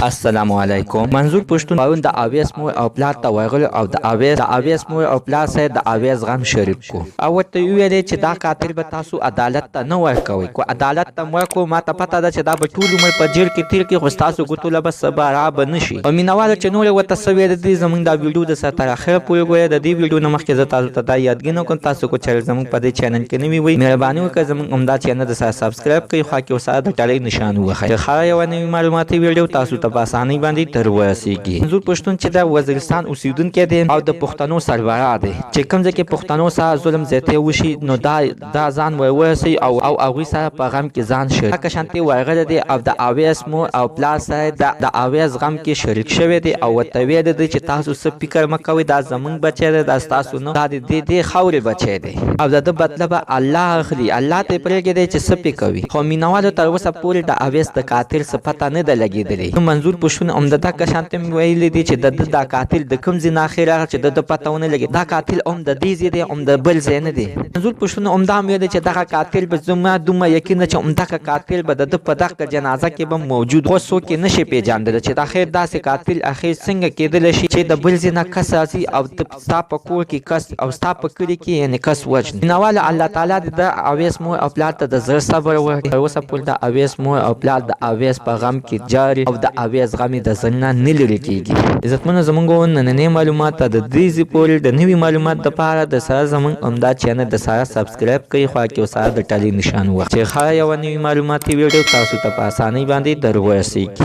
السلام علیکم. منظور پښتون پرون د اویس مور او پلار ته ورغلو او د اویس مور او پلار سره د اویس غم شریک کو او ورته ویلې چې دا قاتل به تاسو عدالت ته نه ورکوئ. کو عدالت ته ورکو ما ته پته ده چې دا به ټول عمر په جیل کې تیر کې خو ستاسو ګوتو له به څه به را به نه شي. او مینهوالو چې نور ورته څه ویل دي زموږ دا ویډیو د سره تر اخره پورې ګورئ. د دې ویډیو نه مخکې زه تاسو ته دا یادګي کوم تاسو کو چې زموږ په دې چینل کې نوي وئ مهرباني وکړئ زموږ همدا چینل د سره سبسکرایب کړئ خو کې وسره د ټلۍ نشان ووهئ چې هر یوه نوي معلوماتي ویډیو تاسو ته په اسانۍ باندې تر ورسیږي. منظور پښتون چې د وزیرستان اوسیدونکی دی او د پښتنو سربراہ دی چې کوم ځای کې پښتنو سره ظلم زیاتی وشي نو دا ځان ورسي او هغوی سره په غم کې ځان شریک لکه شانتې ورغلی دی او د اویس مور او پلار سره د اویس غم کې شریک شوی دی او ورته ویلی دی چې تاسو څه فکر مه کوئ دا زموږ بچی دی دا ستاسو نه دا د دې خاورې بچی دی او د ده بدله به الله اخلي. الله ته یې پرېږدی چې څه پې کوي خو مینهوالو تر اوسه پورې د اویس د قاتل څه پته نه ده لګېدلې. منظور پښتون همدغه شانتې مې ویلي دي چې د ده دا قاتل د کوم ځای نه اخر راغلی چې د ده پته ونه لګي دا قاتل هم د دې ځای دی هم د بل ځای نه دی. منظور پښتون همدا هم ویلي چې دغه قاتل به زما دومره یقین ده چې همدغه قاتل به د ده په دغه جنازه کې به موجود خو څوک یې نشي پېژندلی چې د اخر داسې قاتل اخر څنګه کېدلی شي چې د بل ځای نه کس راځي او ستا په کور کې کس او ستا په کلي کې یعنې کس وژني. مینهواله الله تعالی د اویس مور او پلار ته د زړه صبر ورکړي. تر اوسه پورې د اویس مور او پلار د اویس په غم کې جاري او د اویس غم یې د زړه نه نه لرې کېږي. عزتمنو زموږ نننۍ معلومات ته د دې ځای پورې د نوي معلومات دپاره د سره زموږ همدا چینل د سره سبسکرایب کړئ خوا کې ورسره د ټلۍ نشان ووهئ چې هره یوه نوي معلوماتي ویډیو تاسو ته په اسانۍ باندې در ورسیږي.